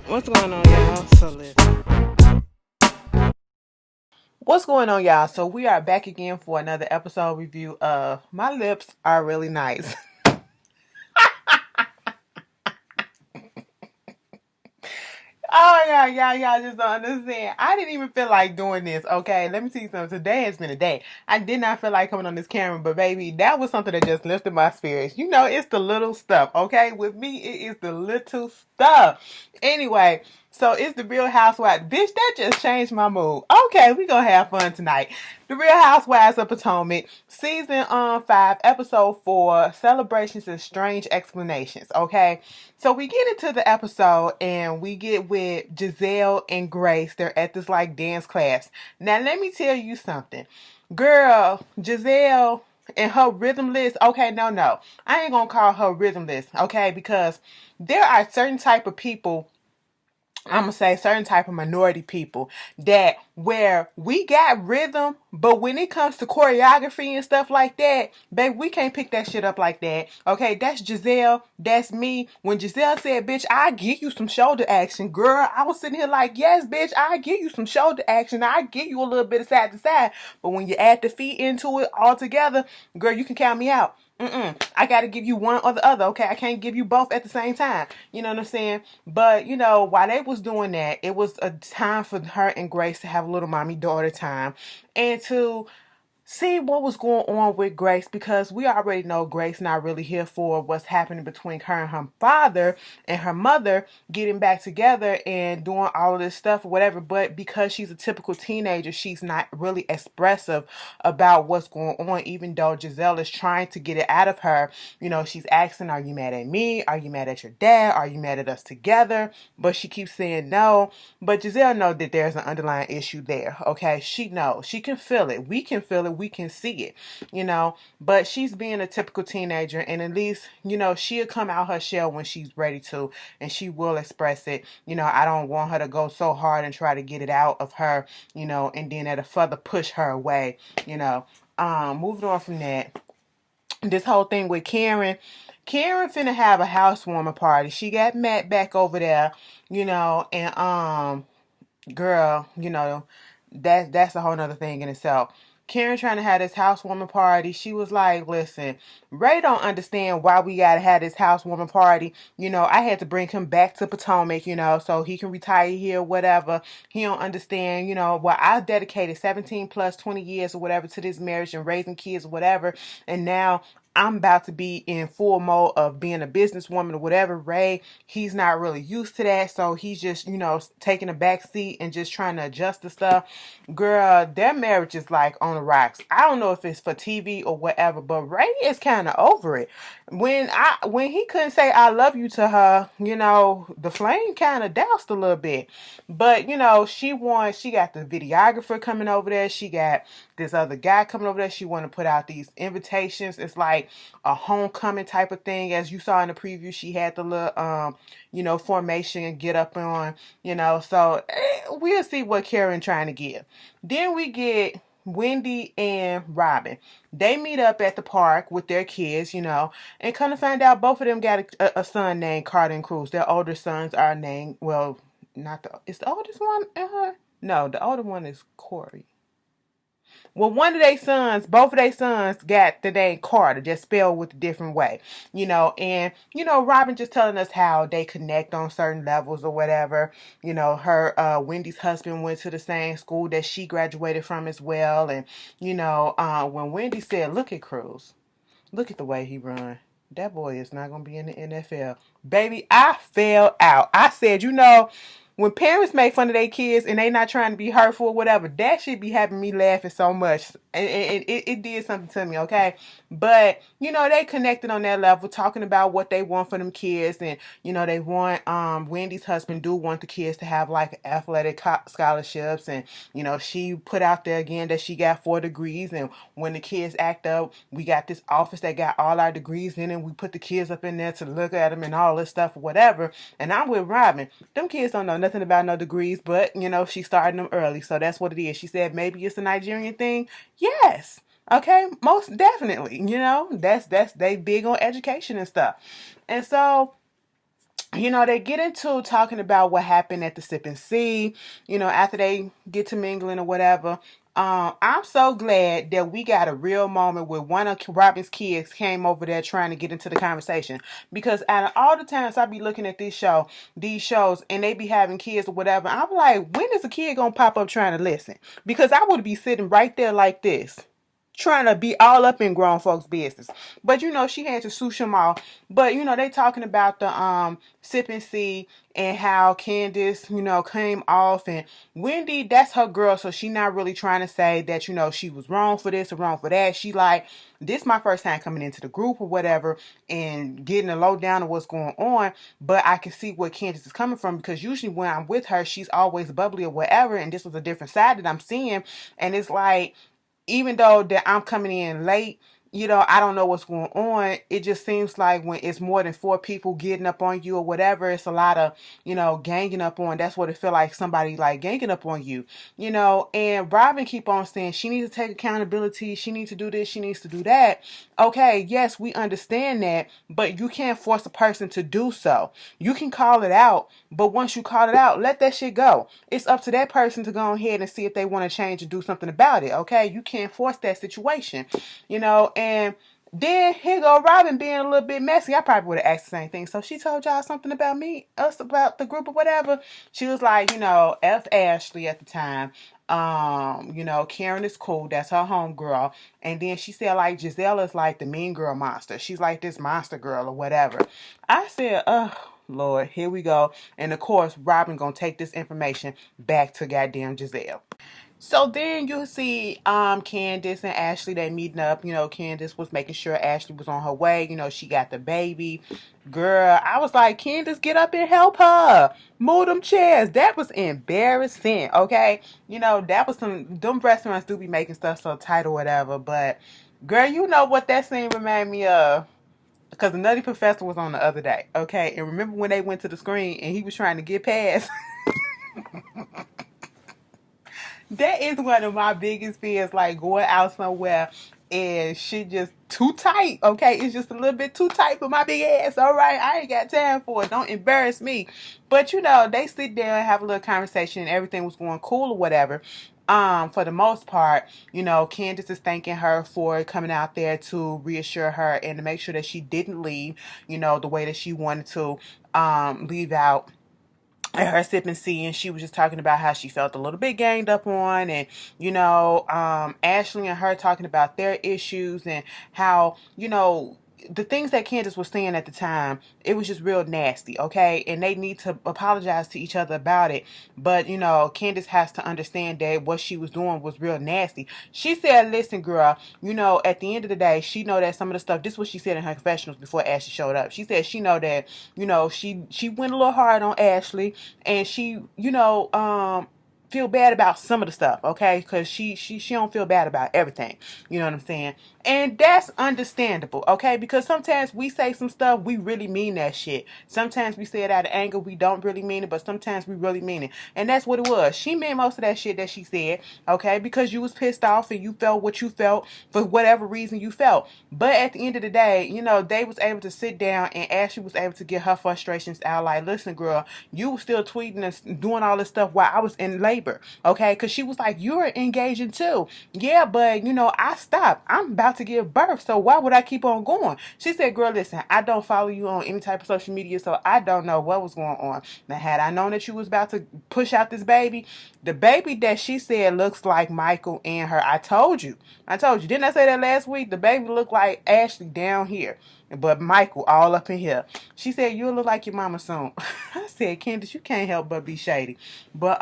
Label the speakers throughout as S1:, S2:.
S1: What's going on, y'all? So listen. What's going on, y'all? So we are back again for another episode review of My Lips Are Really Nice. Oh yeah, y'all just don't understand. I didn't even feel like doing this. Okay, let me tell you something. Today has been a day. I did not feel like coming on this camera, but baby, that was something that just lifted my spirits. You know, it's the little stuff. Okay, with me, it is the little stuff. Anyway, so it's the Real Housewives. Bitch, that just changed my mood. Okay, we gonna have fun tonight. The Real Housewives of Potomac, season 5, episode 4, celebrations and strange explanations. Okay. So we get into the episode and we get with Giselle and Grace. They're at this like dance class. Now let me tell you something. Girl, Giselle and her rhythm list. Okay, no. I ain't gonna call her rhythm list, okay? Because there are certain type of people, I'm gonna say certain type of minority people that where we got rhythm, but when it comes to choreography and stuff like that, babe, we can't pick that shit up like that. Okay, that's Giselle, that's me. When Giselle said, bitch, I give you some shoulder action, girl, I was sitting here like, yes, bitch, I give you some shoulder action. I give you a little bit of side to side. But when you add the feet into it all together, girl, you can count me out. I got to give you one or the other, okay? I can't give you both at the same time. You know what I'm saying? But, you know, while they was doing that, it was a time for her and Grace to have a little mommy-daughter time and to see what was going on with Grace, because we already know Grace not really here for what's happening between her and her father and her mother getting back together and doing all of this stuff or whatever. But because she's a typical teenager, she's not really expressive about what's going on, even though Giselle is trying to get it out of her. You know, she's asking, are you mad at me? Are you mad at your dad? Are you mad at us together? But she keeps saying no. But Giselle knows that there's an underlying issue there. Okay, she knows. She can feel it. We can feel it. We can see it. You know, but she's being a typical teenager, and at least, you know, she'll come out her shell when she's ready to, and she will express it. You know, I don't want her to go so hard and try to get it out of her, you know, and then at a further push her away, you know. Moving on from that, this whole thing with Karen finna have a housewarming party. She got Matt back over there, you know, and girl, you know, that's a whole nother thing in itself. Karen trying to have this housewarming party. She was like, listen, Ray don't understand why we gotta have this housewarming party. You know, I had to bring him back to Potomac, you know, so he can retire here, whatever. He don't understand, you know, well, I dedicated 17 plus 20 years or whatever to this marriage and raising kids or whatever. And now I'm about to be in full mode of being a businesswoman or whatever. Ray, he's not really used to that. So he's just, you know, taking a back seat and just trying to adjust the stuff. Girl, their marriage is like on the rocks. I don't know if it's for TV or whatever, but Ray is kind of over it. When he couldn't say I love you to her, you know, the flame kind of doused a little bit. But, you know, she got the videographer coming over there. She got this other guy coming over there. She want to put out these invitations. It's like a homecoming type of thing. As you saw in the preview, she had the little you know, formation and get up on, you know. So we'll see what Karen trying to give. Then we get Wendy and Robin. They meet up at the park with their kids, you know, and kind of find out both of them got a son named Carter and Cruz. Their older sons are named, well, not the, is the oldest one? No, the older one is Corey. Well, one of their sons, both of their sons got the name Carter, just spelled with a different way, you know. And, you know, Robin just telling us how they connect on certain levels or whatever. You know, her, Wendy's husband went to the same school that she graduated from as well. And, you know, when Wendy said, look at Cruz, look at the way he run. That boy is not going to be in the NFL. Baby, I fell out. I said, you know, when parents make fun of their kids and they not trying to be hurtful or whatever, that should be having me laughing so much. And it did something to me, okay? But, you know, they connected on that level, talking about what they want for them kids. And, you know, they want, Wendy's husband do want the kids to have like athletic scholarships. And, you know, she put out there again that she got 4 degrees. And when the kids act up, we got this office that got all our degrees in it. We put the kids up in there to look at them and all this stuff or whatever. And I'm with Robin. Them kids don't know nothing about no degrees, but, you know, she started them early. So that's what it is. She said maybe it's a Nigerian thing. Yes. Okay. Most definitely. You know, that's they big on education and stuff. And so they get into talking about what happened at the Sip and See, after they get to mingling or whatever. I'm so glad that we got a real moment where one of Robin's kids came over there trying to get into the conversation. Because out of all the times I be looking at these shows, and they be having kids or whatever, I'm like, when is a kid gonna pop up trying to listen? Because I would be sitting right there like this, trying to be all up in grown folks' business. But she had to swoosh them all. But they talking about the Sip and See and how Candice, came off, and Wendy, that's her girl, so she not really trying to say that, she was wrong for this or wrong for that. She like, this my first time coming into the group or whatever and getting a lowdown of what's going on, but I can see where Candice is coming from, because usually when I'm with her, she's always bubbly or whatever, and this was a different side that I'm seeing. And it's like, even though that I'm coming in late, I don't know what's going on. It just seems like when it's more than 4 people getting up on you or whatever, it's a lot of, ganging up on. That's what it feel like, somebody like ganging up on you, and Robin keep on saying she needs to take accountability. She needs to do this. She needs to do that. Okay, yes, we understand that, but you can't force a person to do so. You can call it out, but once you call it out, let that shit go. It's up to that person to go ahead and see if they want to change or do something about it. Okay, you can't force that situation, and then here go Robin being a little bit messy. I probably would have asked the same thing. So she told y'all something about us about the group or whatever. She was like, F Ashley at the time. Karen is cool. That's her homegirl. And then she said like Giselle is like the mean girl monster. She's like this monster girl or whatever. I said, oh Lord, here we go. And of course, Robin gonna take this information back to goddamn Giselle. So then you see Candice and Ashley, they meeting up. Candice was making sure Ashley was on her way. She got the baby. Girl, I was like, Candice, get up and help her. Move them chairs. That was embarrassing, okay? That was them restaurants do be making stuff so tight or whatever. But, girl, you know what that scene reminded me of? Because the Nutty Professor was on the other day, okay? And remember when they went to the screen and he was trying to get past? That is one of my biggest fears, like going out somewhere and shit just too tight, okay? It's just a little bit too tight for my big ass, all right? I ain't got time for it. Don't embarrass me. But, they sit there and have a little conversation and everything was going cool or whatever. For the most part, Candice is thanking her for coming out there to reassure her and to make sure that she didn't leave, the way that she wanted to leave out at her Sip and See, and she was just talking about how she felt a little bit ganged up on, and Ashley and her talking about their issues and how the things that Candice was saying at the time, it was just real nasty, okay? And they need to apologize to each other about it. But, Candice has to understand that what she was doing was real nasty. She said, listen, girl, at the end of the day, she know that some of the stuff, this is what she said in her confessionals before Ashley showed up. She said she know that, she went a little hard on Ashley, and she, feel bad about some of the stuff, okay? Because she don't feel bad about everything. You know what I'm saying? And that's understandable, okay? Because sometimes we say some stuff, we really mean that shit. Sometimes we say it out of anger, we don't really mean it, but sometimes we really mean it. And that's what it was. She meant most of that shit that she said, okay? Because you was pissed off and you felt what you felt for whatever reason you felt. But at the end of the day, they was able to sit down and Ashley was able to get her frustrations out. Like, listen, girl, you were still tweeting and doing all this stuff while I was in labor, okay? Because she was like, you're engaging too. Yeah, but, I stopped. I'm about to give birth, so why would I keep on going? She said, girl, listen, I don't follow you on any type of social media, so I don't know what was going on. Now, had I known that you was about to push out this baby, the baby that she said looks like Michael and her, I told you. Didn't I say that last week? The baby looked like Ashley down here, but Michael all up in here. She said, you'll look like your mama soon. I said, Candice, you can't help but be shady. But,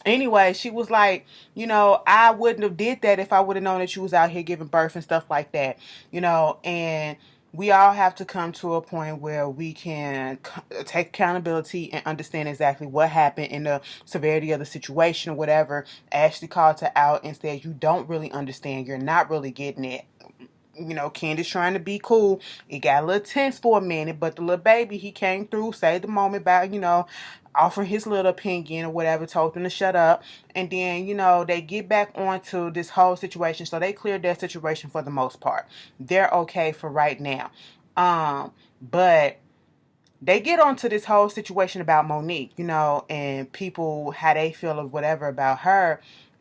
S1: anyway, she was like, I wouldn't have did that if I would have known that you was out here giving birth and stuff like that, and we all have to come to a point where we can take accountability and understand exactly what happened in the severity of the situation or whatever. Ashley called her out and said, you don't really understand. You're not really getting it. Candice trying to be cool. It got a little tense for a minute, but the little baby, he came through, saved the moment by, offering his little opinion or whatever, told them to shut up. And then, they get back onto this whole situation. So they cleared their situation for the most part. They're okay for right now. But they get onto this whole situation about Monique, you know, and people, how they feel or whatever about her.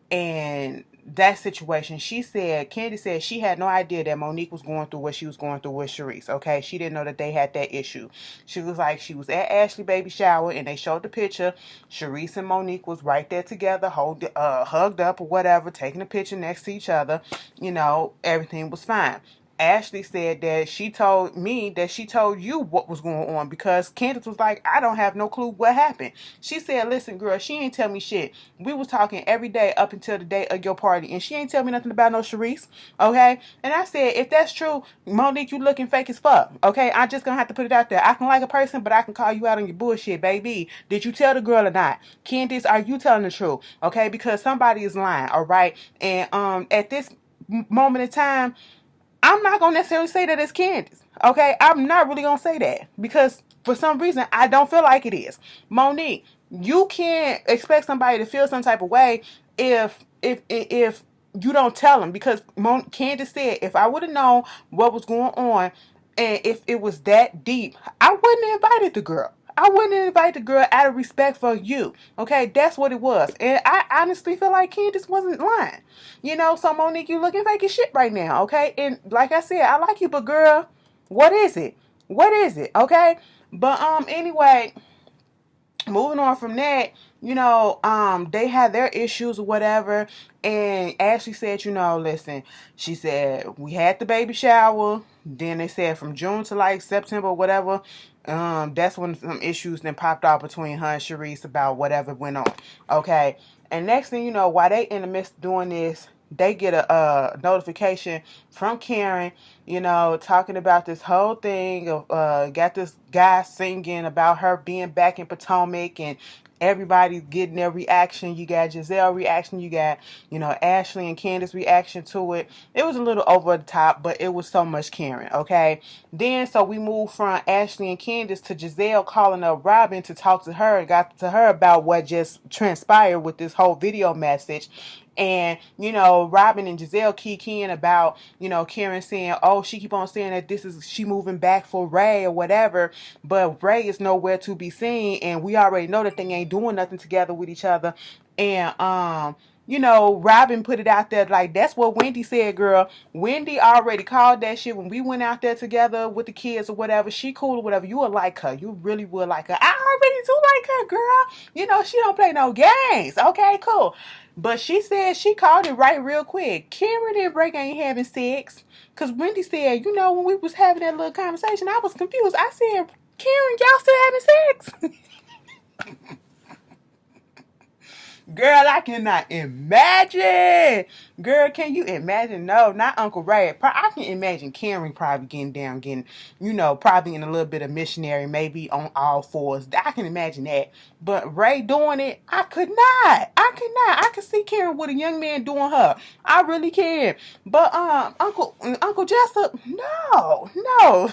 S1: And that situation, Candy said she had no idea that Monique was going through what she was going through with Sharice, okay? She didn't know that they had that issue. She was like, she was at Ashley baby shower, and they showed the picture. Sharice and Monique was right there together, hugged up or whatever, taking a picture next to each other. You know, everything was fine. Ashley said that she told me that she told you what was going on, because Candace was like, I don't have no clue what happened. She said, listen, girl, she ain't tell me shit. We was talking every day up until the day of your party, and she ain't tell me nothing about no Sharice, okay? And I said, if that's true, Monique, you looking fake as fuck, okay? I just gonna have to put it out there. I can like a person, but I can call you out on your bullshit, baby. Did you tell the girl or not? Candace, are you telling the truth, okay? Because somebody is lying, all right? And at this moment in time, I'm not going to necessarily say that it's Candace, okay? I'm not really going to say that, because for some reason, I don't feel like it is. Monique, you can't expect somebody to feel some type of way if you don't tell them, because Candace said, if I would have known what was going on and if it was that deep, I wouldn't have invited the girl. I wouldn't invite the girl out of respect for you. Okay, that's what it was. And I honestly feel like Candace wasn't lying. You know, so Monique, you looking fake as shit right now, okay? And like I said, I like you, but girl, what is it? What is it? Okay? But anyway, moving on from that, you know, they had their issues or whatever, and Ashley said, you know, listen, she said, we had the baby shower, then they said from June to like September or whatever, that's when some issues then popped out between her and Sharice about whatever went on, okay? And next thing you know, while they in the midst of doing this, they get a notification from Karen, you know, talking about this whole thing of got this guy singing about her being back in Potomac, and everybody's getting their reaction. You got Giselle reaction, you got, you know, Ashley and Candace reaction to it. It was a little over the top, but it was so much Karen, okay? Then so we moved from Ashley and Candace to Giselle calling up Robin to talk to her, got to her about what just transpired with this whole video message. And, you know, Robin and Giselle keying about, you know, Karen saying, oh, she keep on saying that she moving back for Ray or whatever, but Ray is nowhere to be seen, and we already know that they ain't doing nothing together with each other. And you know, Robin put it out there like, that's what Wendy said, girl. Wendy already called that shit when we went out there together with the kids or whatever. She cool or whatever. You would like her. You really would like her. I already do like her, girl. You know, she don't play no games. Okay, cool. But she said she called it right real quick. Karen and Break ain't having sex. Because Wendy said, you know, when we was having that little conversation, I was confused. I said, Karen, y'all still having sex? Girl, I cannot imagine. Girl, can you imagine? No, not Uncle Ray. I can imagine Karen probably getting, you know, probably in a little bit of missionary, maybe on all fours. I can imagine that. But Ray doing it, I could not. I could see Karen with a young man doing her. I really can. But Uncle Jessup, no.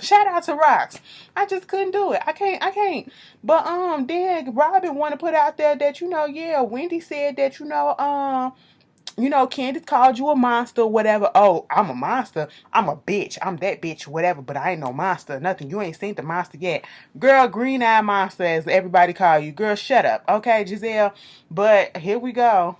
S1: Shout out to Rocks. I just couldn't do it. I can't. But then Robin want to put out there that, you know, yeah, Wendy said that, you know, Candace called you a monster, whatever. Oh, I'm a monster. I'm a bitch. I'm that bitch, whatever. But I ain't no monster. Nothing. You ain't seen the monster yet. Girl, green eye monster, as everybody call you. Girl, shut up. Okay, Giselle. But here we go.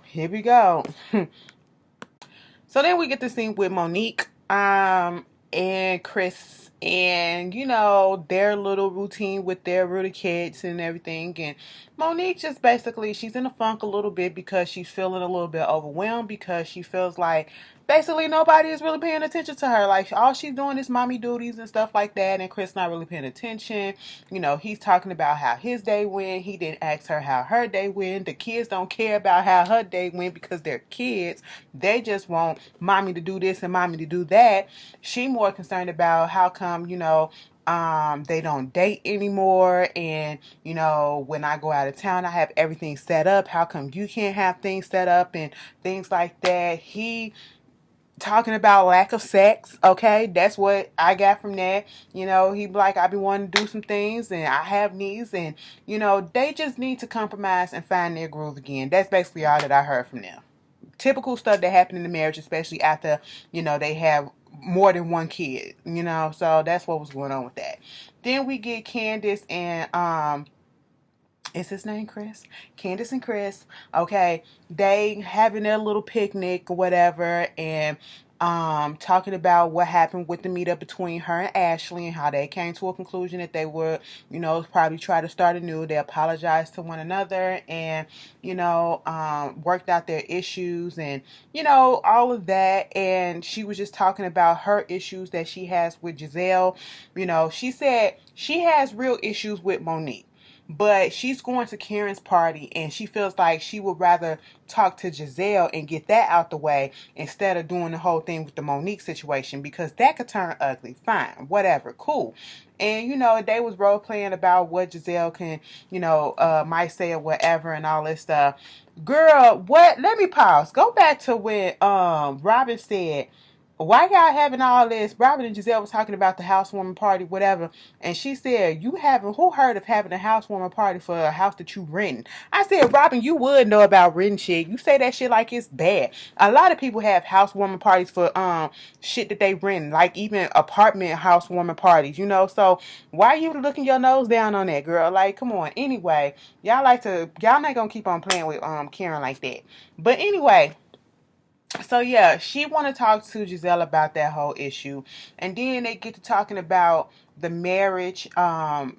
S1: So then we get the scene with Monique and Chris, and, you know, their little routine with their little kids and everything. And Monique just basically, she's in a funk a little bit because she's feeling a little bit overwhelmed, because she feels like basically nobody is really paying attention to her. Like, all she's doing is mommy duties and stuff like that, and Chris not really paying attention. You know, he's talking about how his day went. He didn't ask her how her day went. The kids don't care about how her day went because they're kids. They just want mommy to do this and mommy to do that. She more concerned about how come, you know, they don't date anymore, and, you know, when I go out of town, I have everything set up. How come you can't have things set up and things like that? He talking about lack of sex, okay? That's what I got from that. You know, he be like, I be wanting to do some things, and I have needs, and, you know, they just need to compromise and find their groove again. That's basically all that I heard from them. Typical stuff that happened in the marriage, especially after, you know, they have more than one kid, you know. So that's what was going on with that. Then we get Candice and is his name Chris? Candice and Chris. Okay. They having their little picnic or whatever, and talking about what happened with the meetup between her and Ashley, and how they came to a conclusion that they would, you know, probably try to start anew. They apologized to one another, and, you know, worked out their issues, and, you know, all of that. And she was just talking about her issues that she has with Giselle. You know, she said she has real issues with Monique, but she's going to Karen's party, and she feels like she would rather talk to Giselle and get that out the way instead of doing the whole thing with the Monique situation, because that could turn ugly. Fine, whatever, cool. And, you know, they was role playing about what Giselle can, you know, might say or whatever and all this stuff. Girl, what? Let me pause. Go back to when Robin said, why y'all having all this? Robin and Giselle was talking about the housewarming party, whatever, and she said, who heard of having a housewarming party for a house that you rent? I said, Robin, you would know about renting shit. You say that shit like it's bad. A lot of people have housewarming parties for shit that they rent, like even apartment housewarming parties, you know. So why you looking your nose down on that, girl? Like, come on. Anyway, y'all not gonna keep on playing with Karen like that. But anyway, so yeah, she want to talk to Giselle about that whole issue, and then they get to talking about the marriage,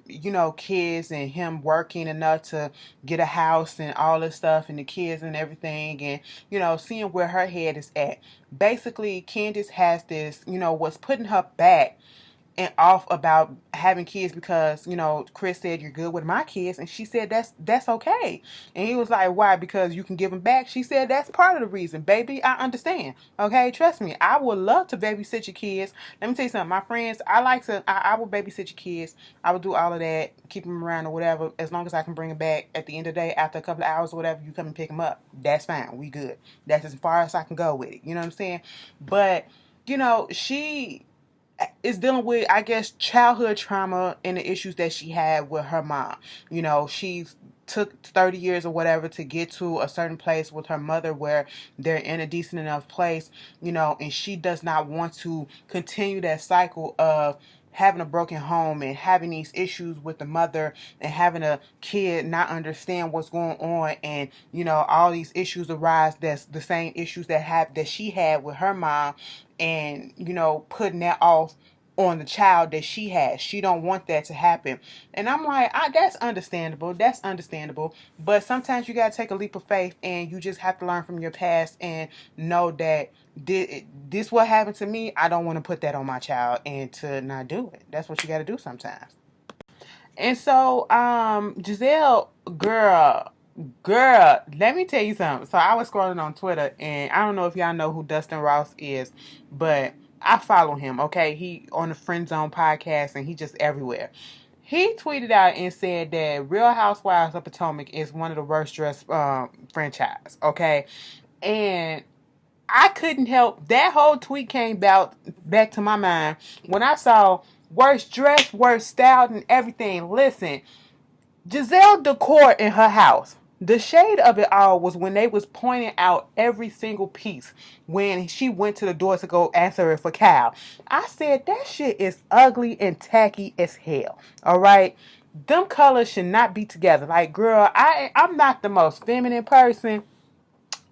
S1: you know, kids, and him working enough to get a house and all this stuff, and the kids and everything, and, you know, seeing where her head is at. Basically, Candice has this, you know, what's putting her back and off about having kids, because, you know, Chris said, you're good with my kids, and she said that's okay. And he was like, why? Because you can give them back. She said, that's part of the reason, baby. I understand. Okay, trust me, I would love to babysit your kids. Let me tell you something, my friends, I will babysit your kids. I will do all of that, keep them around or whatever, as long as I can bring them back at the end of the day. After a couple of hours or whatever, you come and pick them up, that's fine, we good. That's as far as I can go with it, you know what I'm saying? But, you know, she is dealing with, I guess, childhood trauma and the issues that she had with her mom. You know, she's took 30 years or whatever to get to a certain place with her mother where they're in a decent enough place, you know, and she does not want to continue that cycle of having a broken home and having these issues with the mother and having a kid not understand what's going on, and, you know, all these issues arise that's the same issues that she had with her mom, and, you know, putting that off on the child that she has. She don't want that to happen. And I'm like, that's understandable. That's understandable. But sometimes you got to take a leap of faith, and you just have to learn from your past and know that this what happened to me. I don't want to put that on my child, and to not do it. That's what you got to do sometimes. And so, Giselle, girl, let me tell you something. So I was scrolling on Twitter, and I don't know if y'all know who Dustin Ross is, but I follow him. Okay, he on the Friend Zone podcast, and he just everywhere. He tweeted out and said that Real Housewives of Potomac is one of the worst dressed franchise. Okay, and I couldn't help, that whole tweet came back to my mind when I saw worst dressed, worst styled, and everything. Listen, Giselle decor in her house. The shade of it all was when they was pointing out every single piece when she went to the door to go answer it for Cal. I said, that shit is ugly and tacky as hell. All right? Them colors should not be together. Like, girl, I'm not the most feminine person,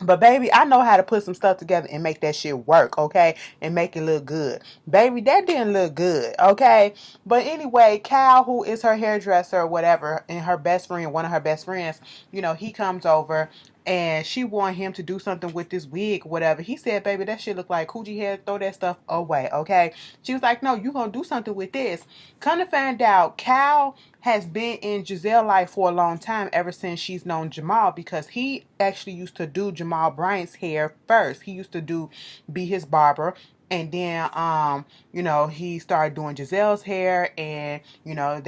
S1: but baby, I know how to put some stuff together and make that shit work, okay? And make it look good. Baby, that didn't look good, okay? But anyway, Cal, who is her hairdresser or whatever, and her best friend, one of her best friends, you know, he comes over, and she want him to do something with this wig, whatever. He said, baby, that shit look like coochie hair. Throw that stuff away, okay? She was like, no, you gonna do something with this. Come to find out, Cal has been in Giselle's life for a long time, ever since she's known Jamal, because he actually used to do Jamal Bryant's hair first. He used to be his barber. And then, you know, he started doing Giselle's hair, and, you know,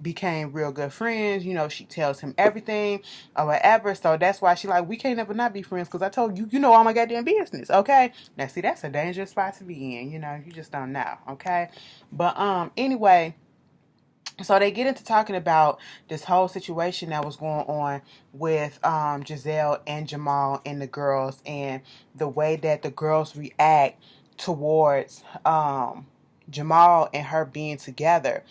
S1: became real good friends. You know, she tells him everything or whatever. So that's why she like, we can't ever not be friends, because I told you, you know all my goddamn business, okay? Now, see, that's a dangerous spot to be in. You know, you just don't know, okay? But anyway, so they get into talking about this whole situation that was going on with Giselle and Jamal and the girls, and the way that the girls react towards Jamal and her being together.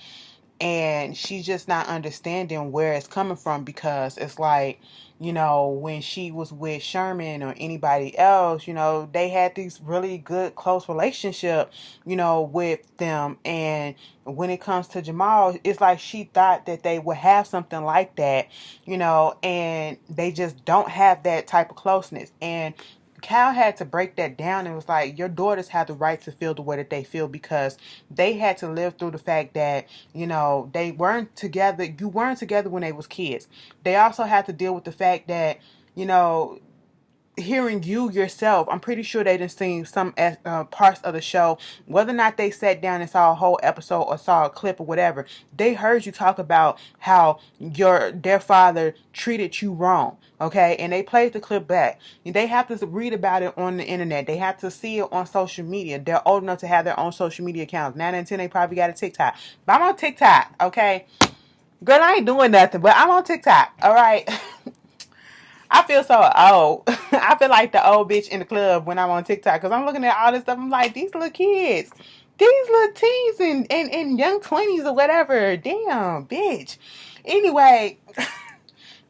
S1: And she's just not understanding where it's coming from, because it's like, when she was with Sherman or anybody else, they had these really good close relationship, with them. And when it comes to Jamal, it's like she thought that they would have something like that, and they just don't have that type of closeness. And Cal had to break that down and was like, your daughters have the right to feel the way that they feel, because they had to live through the fact that, they weren't together. You weren't together when they was kids. They also had to deal with the fact that, hearing you yourself, I'm pretty sure they didn't see some parts of the show, whether or not they sat down and saw a whole episode or saw a clip or whatever. They heard you talk about how their father treated you wrong, okay? And they played the clip back. They have to read about it on the internet. They have to see it on social media. They're old enough to have their own social media accounts. 9 and 10, they probably got a TikTok. But I'm on TikTok, okay? Girl, I ain't doing nothing, but I'm on TikTok, all right? I feel so old. I feel like the old bitch in the club when I'm on TikTok, because I'm looking at all this stuff. I'm like, these little kids, these little teens and young 20s or whatever. Damn, bitch. Anyway,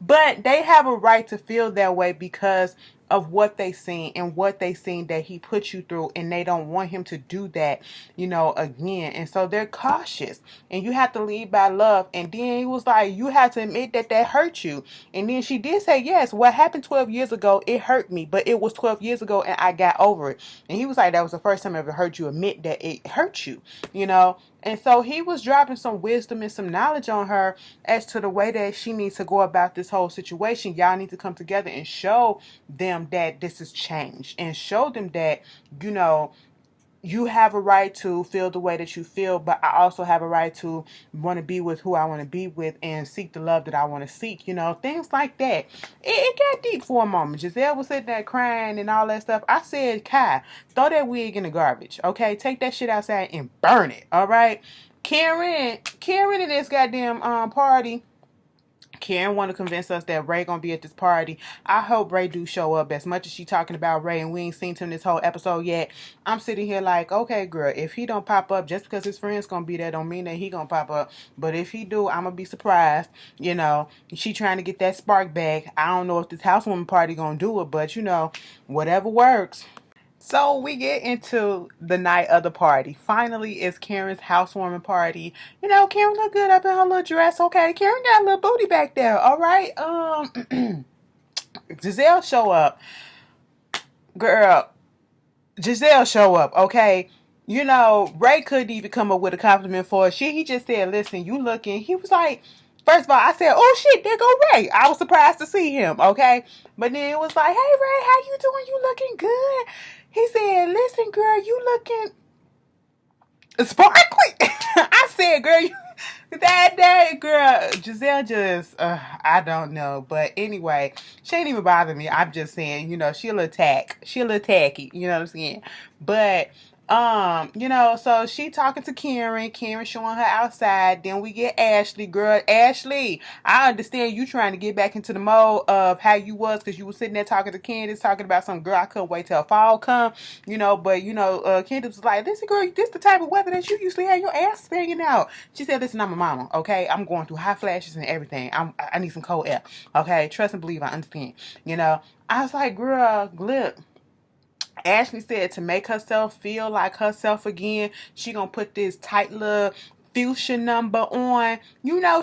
S1: but they have a right to feel that way because of what they seen and what they seen that he put you through, and they don't want him to do that, again. And so they're cautious, and you have to lead by love. And then he was like, you have to admit that hurt you. And then she did say, yes, what happened 12 years ago, it hurt me, but it was 12 years ago and I got over it. And he was like, that was the first time I ever heard you admit that it hurt you, And so he was dropping some wisdom and some knowledge on her as to the way that she needs to go about this whole situation. Y'all need to come together and show them that this is changed, and show them that, you have a right to feel the way that you feel, but I also have a right to want to be with who I want to be with and seek the love that I want to seek, things like that. It got deep for a moment. Giselle was sitting there crying and all that stuff. I said, Kai, throw that wig in the garbage, okay? Take that shit outside and burn it, all right? Karen in this goddamn party. Karen want to convince us that Ray gonna be at this party. I hope Ray do show up. As much as she talking about Ray and we ain't seen him this whole episode yet, I'm sitting here like, okay, girl, if he don't pop up, just because his friends gonna be there don't mean that he gonna pop up. But if he do, I'm gonna be surprised. She trying to get that spark back. I don't know if this housewarming party gonna do it, but whatever works. So we get into the night of the party. Finally, it's Karen's housewarming party. Karen look good up in her little dress. Okay, Karen got a little booty back there. All right. Giselle show up. Girl, Giselle show up. Okay. Ray couldn't even come up with a compliment for her. He just said, listen, you looking. He was like, first of all, I said, oh shit, there go Ray. I was surprised to see him. Okay. But then it was like, hey Ray, how you doing? You looking good. He said, listen, girl, you looking sparkly. I said, girl, that day, girl, Giselle just, I don't know. But anyway, she ain't even bother me. I'm just saying, she a little tacky, you know what I'm saying? But, so she talking to Karen showing her outside. Then we get Ashley. Girl, Ashley, I understand you trying to get back into the mode of how you was, because you was sitting there talking to Candice, talking about some girl, I couldn't wait till fall come, but Candice was like, listen, girl, this the type of weather that you usually have your ass hanging out. She said, listen, I'm a mama, okay? I'm going through hot flashes and everything. I need some cold air, okay? Trust and believe, I understand. I was like, girl, look, Ashley said to make herself feel like herself again, she gonna put this tight little fuchsia number on.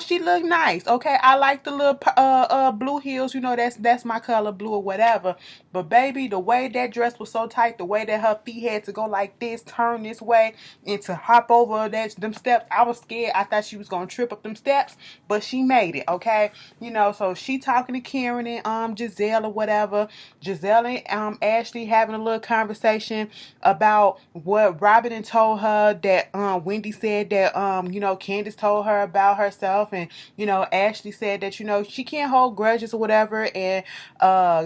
S1: She look nice. Okay, I like the little blue heels. That's my color, blue or whatever. But baby, the way that dress was so tight, the way that her feet had to go like this, turn this way, and to hop over them steps, I was scared. I thought she was gonna trip up them steps, but she made it. Okay, so she talking to Karen and Giselle or whatever. Giselle and Ashley having a little conversation about what Robin told her, that Wendy said that Candice told her about herself, and Ashley said that she can't hold grudges or whatever. And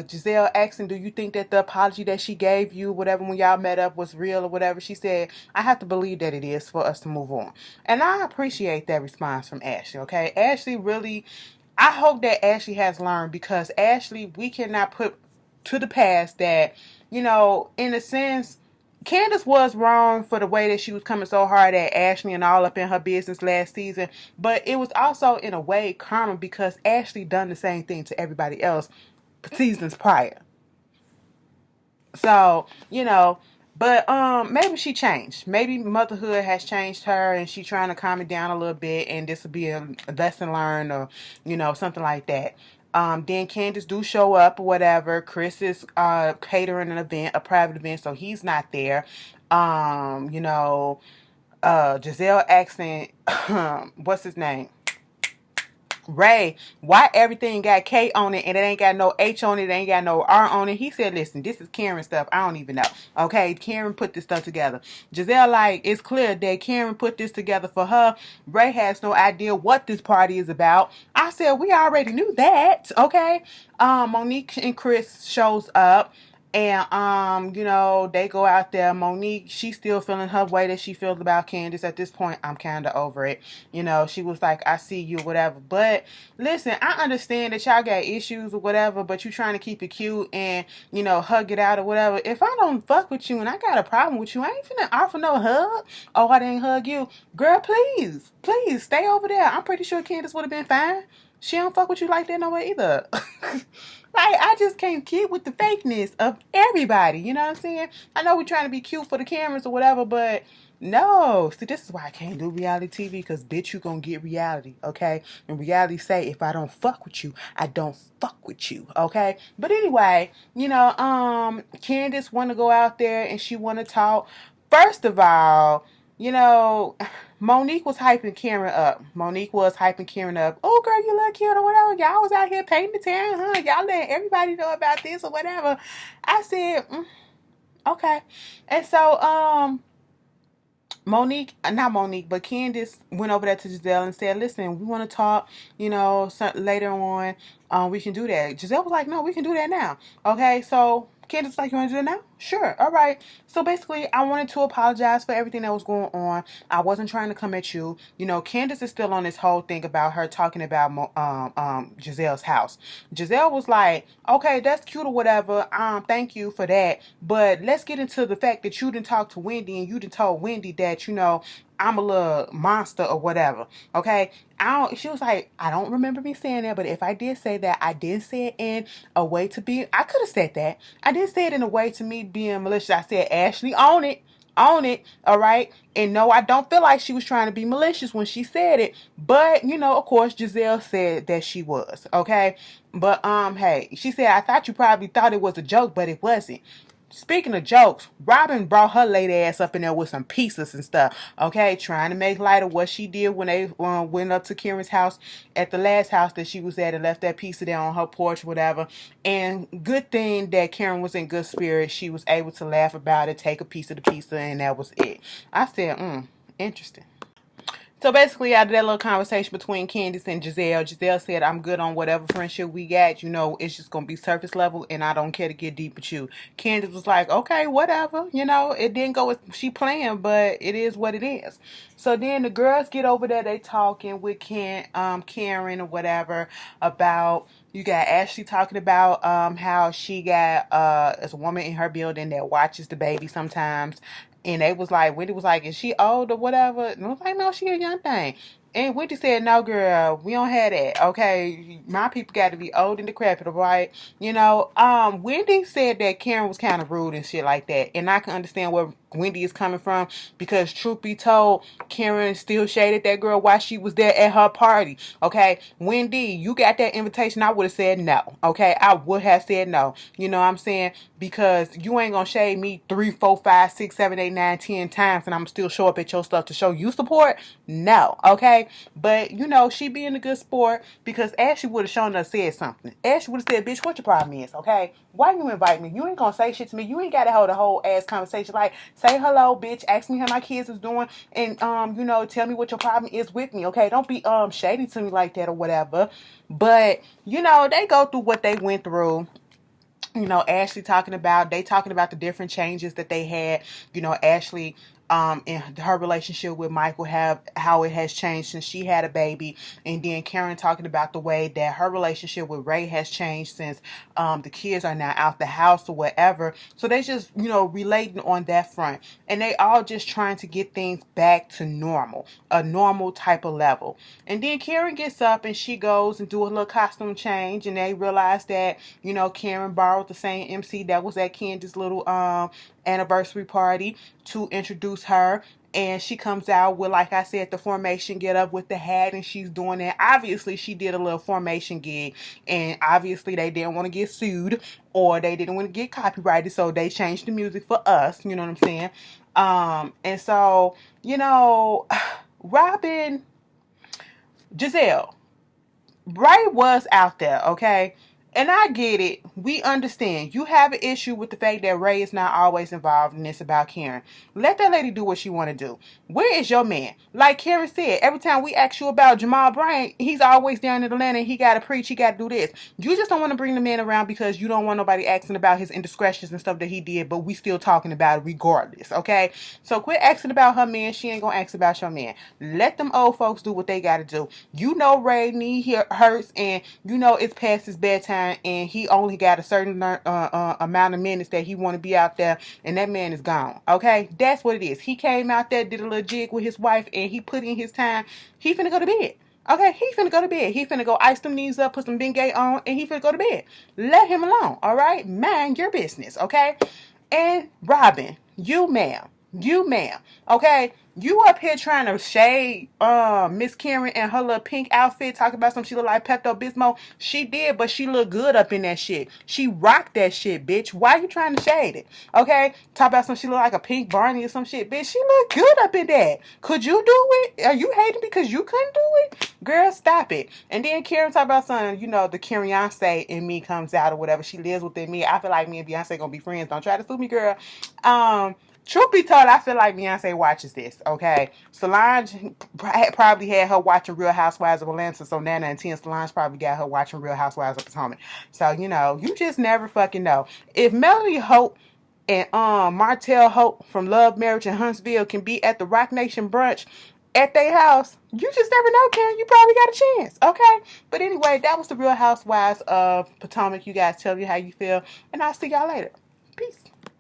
S1: Giselle asking, do you think that the apology that she gave you, whatever, when y'all met up was real or whatever? She said, I have to believe that it is for us to move on. And I appreciate that response from Ashley. Okay, Ashley really, I hope that Ashley has learned, because Ashley, we cannot put to the past that, in a sense, Candice was wrong for the way that she was coming so hard at Ashley and all up in her business last season, but it was also in a way karma because Ashley done the same thing to everybody else seasons prior. So, but maybe she changed. Maybe motherhood has changed her and she trying to calm it down a little bit and this will be a lesson learned or, something like that. Then Candice do show up or whatever. Chris is catering an event, a private event, so he's not there. Giselle asking what's his name? Ray, why everything got K on it and it ain't got no H on it, ain't got no R on it? He said, listen, this is Karen stuff. I don't even know. Okay, Karen put this stuff together. Giselle, like, it's clear that Karen put this together for her. Ray has no idea what this party is about. I said, we already knew that. Okay. Monique and Chris shows up. And they go out there. Monique, she's still feeling her way that she feels about Candice. At this point, I'm kind of over it. She was like, I see you, whatever. But listen, I understand that y'all got issues or whatever, but you trying to keep it cute and, hug it out or whatever. If I don't fuck with you and I got a problem with you, I ain't finna offer no hug. Oh, I didn't hug you. Girl, please, stay over there. I'm pretty sure Candice would have been fine. She don't fuck with you like that no way either. Like, I just can't kid with the fakeness of everybody. You know what I'm saying? I know we're trying to be cute for the cameras or whatever, but no. See, this is why I can't do reality TV, because bitch, you gonna get reality, okay? And reality say, if I don't fuck with you, I don't fuck with you, okay? But anyway, Candice wanna go out there and she wanna talk. First of all, Monique was hyping Karen up. Oh, girl, you look cute or whatever. Y'all was out here painting the town, huh? Y'all letting everybody know about this or whatever. I said, okay. And so, not Monique, but Candice went over there to Giselle and said, listen, we want to talk, later on. We can do that. Giselle was like, no, we can do that now. Okay, so Candice was like, you want to do it now? Sure. All right. So basically, I wanted to apologize for everything that was going on. I wasn't trying to come at you. Candice is still on this whole thing about her talking about Giselle's house. Giselle was like, okay, that's cute or whatever. Thank you for that. But let's get into the fact that you didn't talk to Wendy and you didn't told Wendy that, I'm a little monster or whatever. Okay. She was like, I don't remember me saying that, but if I did say that, I did say it in a way to be, I could have said that. I did say it in a way to me being malicious. I said, Ashley, own it. All right. And no, I don't feel like she was trying to be malicious when she said it. But, of course, Giselle said that she was. Okay. But, hey, she said, I thought you probably thought it was a joke, but it wasn't. Speaking of jokes, Robin brought her late ass up in there with some pieces and stuff, okay? Trying to make light of what she did when they went up to Karen's house at the last house that she was at and left that pizza there on her porch, whatever. And good thing that Karen was in good spirits. She was able to laugh about it, take a piece of the pizza, and that was it. I said, interesting. So basically, out of that little conversation between Candice and Giselle said, I'm good on whatever friendship we got. It's just going to be surface level, and I don't care to get deep with you. Candice was like, okay, whatever. It didn't go with she planned, but it is what it is. So then the girls get over there. They talking with Karen or whatever about, you got Ashley talking about how she got as a woman in her building that watches the baby sometimes. And they was like, Wendy was like, is she old or whatever? And I was like, no, she a young thing. And Wendy said, no, girl, we don't have that. Okay, my people got to be old and decrepit, right? Wendy said that Karen was kind of rude and shit like that. And I can understand where Wendy is coming from, because truth be told, Karen still shaded that girl while she was there at her party. Okay, Wendy, you got that invitation. I would have said no. Okay, I would have said no. You know what I'm saying? Because you ain't gonna shade me 3, 4, 5, 6, 7, 8, 9, 10 times and I'm still show up at your stuff to show you support. No. Okay, but she being a good sport, because Ashley would have shown her said something. Ashley would have said, bitch, what your problem is? Okay, why you invite me? You ain't gonna say shit to me. You ain't gotta hold a whole ass conversation like, say hello, bitch, ask me how my kids is doing, and tell me what your problem is with me. Okay, don't be shady to me like that or whatever. But they go through what they went through. Ashley talking about the different changes that they had. Ashley and her relationship with Michael, how it has changed since she had a baby, and then Karen talking about the way that her relationship with Ray has changed since the kids are now out the house or whatever. So they just, relating on that front, and they all just trying to get things back to normal, a normal type of level. And then Karen gets up and she goes and do a little costume change, and they realize that, Karen borrowed the same MC that was at Candice's little anniversary party to introduce her. And she comes out with, like I said, the formation get up with the hat, and she's doing that. Obviously, she did a little formation gig, and obviously they didn't want to get sued, or they didn't want to get copyrighted, so they changed the music for us. You know what I'm saying? And so, Robin, Giselle, Ray was out there, okay? And I get it. We understand. You have an issue with the fact that Ray is not always involved in this about Karen. Let that lady do what she want to do. Where is your man? Like Karen said, every time we ask you about Jamal Bryant, he's always down in Atlanta. He got to preach. He got to do this. You just don't want to bring the man around because you don't want nobody asking about his indiscretions and stuff that he did, but we still talking about it regardless, okay? So quit asking about her man. She ain't going to ask about your man. Let them old folks do what they got to do. Ray knee hurts, and it's past his bedtime, and he only got a certain amount of minutes that he want to be out there, and that man is gone. Okay, that's what it is. He came out there, did a little jig with his wife, and he put in his time. He finna go to bed. Okay, he finna go to bed. He finna go ice them knees up, put some Bengay on, and he finna go to bed. Let him alone. All right, mind your business. Okay, and Robin, you ma'am, okay, you up here trying to shade Miss Karen and her little pink outfit, talking about some she look like Pepto-Bismol. She did, but she look good up in that shit. She rocked that shit, bitch. Why you trying to shade it? Okay, talk about some she look like a pink Barney or some shit, bitch. She look good up in that. Could you do it? Are you hating because you couldn't do it? Girl, stop it. And then Karen talk about something, the Karen-yance in me comes out or whatever. She lives within me. I feel like me and Beyonce gonna be friends. Don't try to sue me, girl. Truth be told, I feel like Beyonce watches this, okay? Solange probably had her watching Real Housewives of Atlanta, so Nana and Tia Solange probably got her watching Real Housewives of Potomac. So, you just never fucking know. If Melody Hope and Martell Hope from Love, Marriage, and Huntsville can be at the Rock Nation brunch at their house, you just never know, Karen. You probably got a chance, okay? But anyway, that was the Real Housewives of Potomac. You guys tell me how you feel, and I'll see y'all later. Peace.